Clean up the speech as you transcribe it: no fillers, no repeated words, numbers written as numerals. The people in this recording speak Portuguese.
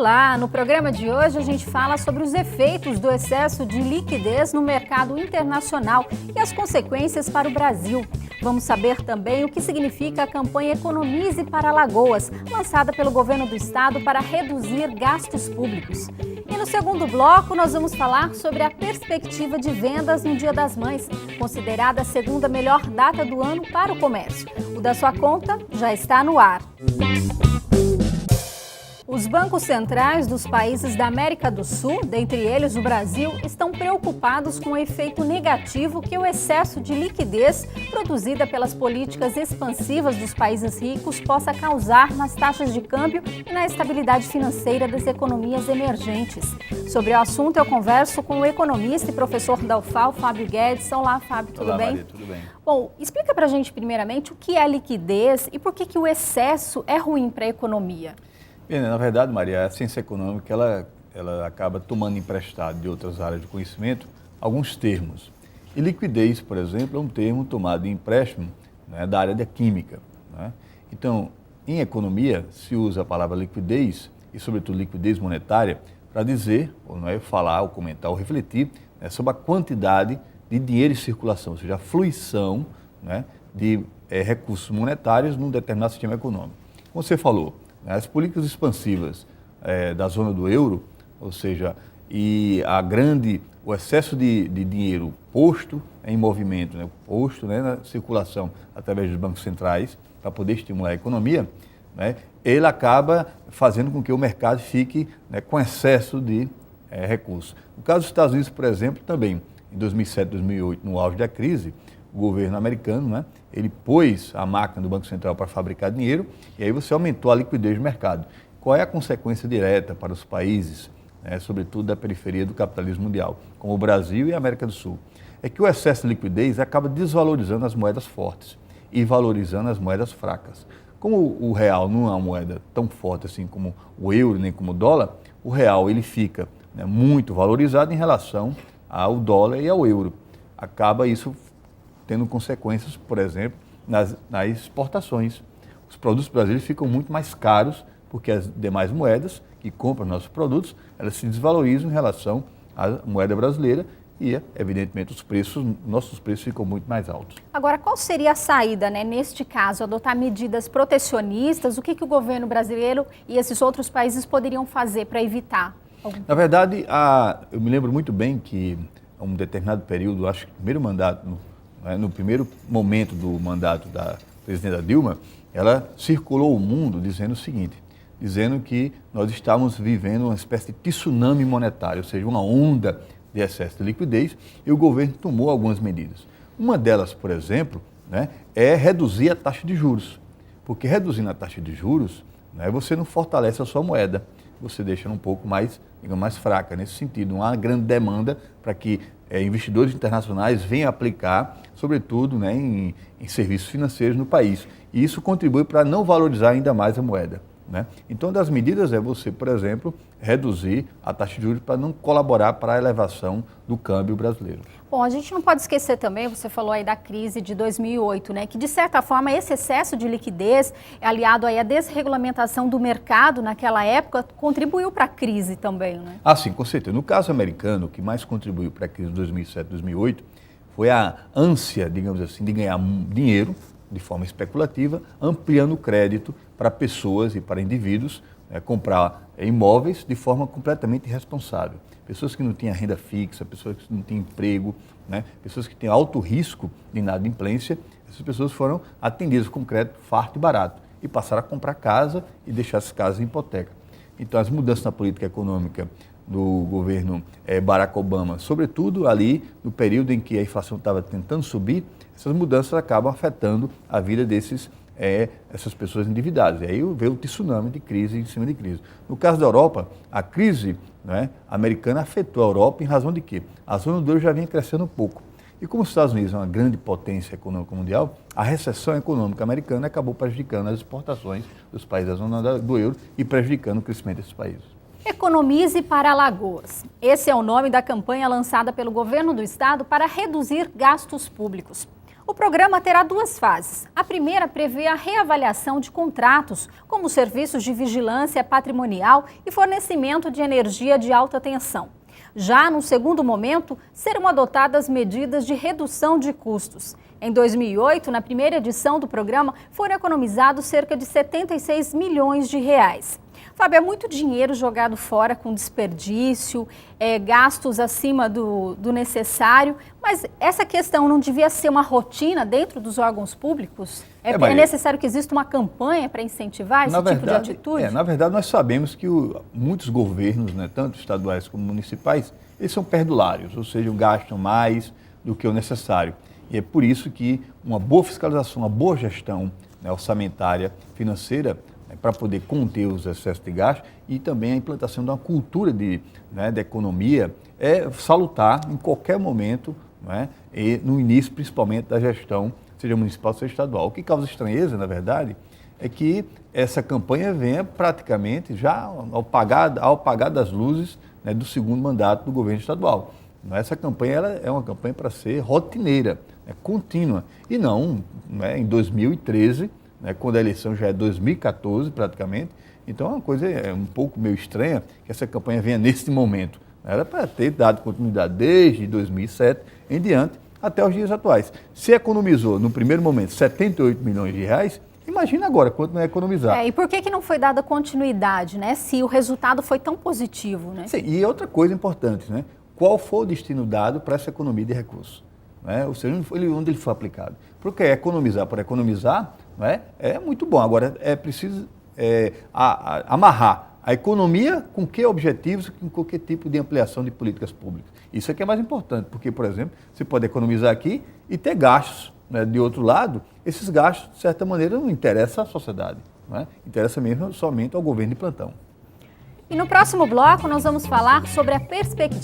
Olá! No programa de hoje a gente fala sobre os efeitos do excesso de liquidez no mercado internacional e as consequências para o Brasil. Vamos saber também o que significa a campanha Economize para Alagoas, lançada pelo governo do estado para reduzir gastos públicos. E no segundo bloco nós vamos falar sobre a perspectiva de vendas no Dia das Mães, considerada a segunda melhor data do ano para o comércio. O Da Sua Conta já está no ar. Os bancos centrais dos países da América do Sul, dentre eles o Brasil, estão preocupados com o efeito negativo que o excesso de liquidez produzida pelas políticas expansivas dos países ricos possa causar nas taxas de câmbio e na estabilidade financeira das economias emergentes. Sobre o assunto, eu converso com o economista e professor da UFAL, Fábio Guedes. Olá, Fábio, tudo Olá, bem? Maria, tudo bem. Bom, explica pra gente primeiramente o que é liquidez e por que o excesso é ruim para a economia. Bem, na verdade, Maria, a ciência econômica ela acaba tomando emprestado de outras áreas de conhecimento alguns termos. E liquidez, por exemplo, é um termo tomado de empréstimo, né, da área da química. Né? Então, em economia, se usa a palavra liquidez, e sobretudo liquidez monetária, para dizer, ou não é, falar, ou comentar, ou refletir, né, sobre a quantidade de dinheiro em circulação, ou seja, a fluição, né, de recursos monetários num determinado sistema econômico. Como você falou, as políticas expansivas da zona do euro, ou seja, o excesso de dinheiro posto em movimento, né, posto, né, na circulação através dos bancos centrais para poder estimular a economia, né, ele acaba fazendo com que o mercado fique, né, com excesso de recursos. No caso dos Estados Unidos, por exemplo, também, em 2007, 2008, no auge da crise, o governo americano, né, ele pôs a máquina do Banco Central para fabricar dinheiro e aí você aumentou a liquidez do mercado. Qual é a consequência direta para os países, né, sobretudo da periferia do capitalismo mundial, como o Brasil e a América do Sul? É que o excesso de liquidez acaba desvalorizando as moedas fortes e valorizando as moedas fracas. Como o real não é uma moeda tão forte assim como o euro nem como o dólar, o real ele fica, né, muito valorizado em relação ao dólar e ao euro. Acaba isso tendo consequências, por exemplo, nas exportações. Os produtos brasileiros ficam muito mais caros porque as demais moedas que compram nossos produtos, elas se desvalorizam em relação à moeda brasileira e, evidentemente, nossos preços ficam muito mais altos. Agora, qual seria a saída, né, neste caso? Adotar medidas protecionistas? O que o governo brasileiro e esses outros países poderiam fazer para evitar? Na verdade, eu me lembro muito bem que, em um determinado período, acho que no primeiro momento do mandato da presidenta Dilma, ela circulou o mundo dizendo o seguinte, dizendo que nós estávamos vivendo uma espécie de tsunami monetário, ou seja, uma onda de excesso de liquidez, e o governo tomou algumas medidas. Uma delas, por exemplo, né, é reduzir a taxa de juros, porque reduzindo a taxa de juros, né, você não fortalece a sua moeda, você deixa um pouco mais, digamos, mais fraca. Nesse sentido, não há grande demanda para que investidores internacionais venham aplicar, sobretudo, né, em serviços financeiros no país. E isso contribui para não valorizar ainda mais a moeda. Né? Então, das medidas é você, por exemplo, reduzir a taxa de juros para não colaborar para a elevação do câmbio brasileiro. Bom, a gente não pode esquecer também, você falou aí da crise de 2008, né, que de certa forma esse excesso de liquidez, aliado aí à desregulamentação do mercado naquela época, contribuiu para a crise também, né? Ah, sim, com certeza. No caso americano, o que mais contribuiu para a crise de 2007, 2008 foi a ânsia, digamos assim, de ganhar dinheiro de forma especulativa, ampliando o crédito para pessoas e para indivíduos, comprar imóveis de forma completamente irresponsável. Pessoas que não tinham renda fixa, pessoas que não tinham emprego, né, pessoas que têm alto risco de inadimplência, essas pessoas foram atendidas com crédito farto e barato e passaram a comprar casa e deixar as casas em hipoteca. Então, as mudanças na política econômica do governo Barack Obama, sobretudo ali no período em que a inflação estava tentando subir, essas mudanças acabam afetando a vida essas pessoas endividadas. E aí veio o tsunami de crise em cima de crise. No caso da Europa, a crise, né, americana afetou a Europa em razão de quê? A zona do euro já vinha crescendo um pouco. E como os Estados Unidos é uma grande potência econômica mundial, a recessão econômica americana acabou prejudicando as exportações dos países da zona do euro e prejudicando o crescimento desses países. Economize para Alagoas. Esse é o nome da campanha lançada pelo governo do estado para reduzir gastos públicos. O programa terá duas fases. A primeira prevê a reavaliação de contratos, como serviços de vigilância patrimonial e fornecimento de energia de alta tensão. Já no segundo momento, serão adotadas medidas de redução de custos. Em 2008, na primeira edição do programa, foram economizados cerca de 76 milhões de reais. Fábio, é muito dinheiro jogado fora com desperdício, gastos acima do necessário, mas essa questão não devia ser uma rotina dentro dos órgãos públicos? É necessário que exista uma campanha para incentivar esse tipo de atitude? Na verdade, nós sabemos que muitos governos, né, tanto estaduais como municipais, eles são perdulários, ou seja, gastam mais do que o necessário. E é por isso que uma boa fiscalização, uma boa gestão, né, orçamentária, financeira, para poder conter os excessos de gasto e também a implantação de uma cultura de economia é salutar em qualquer momento, e no início principalmente da gestão, seja municipal, seja estadual. O que causa estranheza, na verdade, é que essa campanha venha praticamente já ao apagar das luzes, né, do segundo mandato do governo estadual. Essa campanha ela é uma campanha para ser rotineira, contínua, e não em 2013, quando a eleição já é 2014 praticamente. Então é uma coisa um pouco meio estranha que essa campanha venha nesse momento. Era para ter dado continuidade desde 2007 em diante até os dias atuais. Se economizou no primeiro momento 78 milhões de reais, imagina agora quanto não é economizar. E por que não foi dada continuidade, né? Se o resultado foi tão positivo, né? Sim, e outra coisa importante, né? Qual foi o destino dado para essa economia de recursos? Ou seja, onde ele foi aplicado. Porque economizar por economizar é muito bom. Agora, é preciso amarrar a economia com que objetivos, com que tipo de ampliação de políticas públicas. Isso é que é mais importante, porque, por exemplo, você pode economizar aqui e ter gastos, de outro lado. Esses gastos, de certa maneira, não interessam à sociedade. Interessa mesmo somente ao governo de plantão. E no próximo bloco, nós vamos falar sobre a perspectiva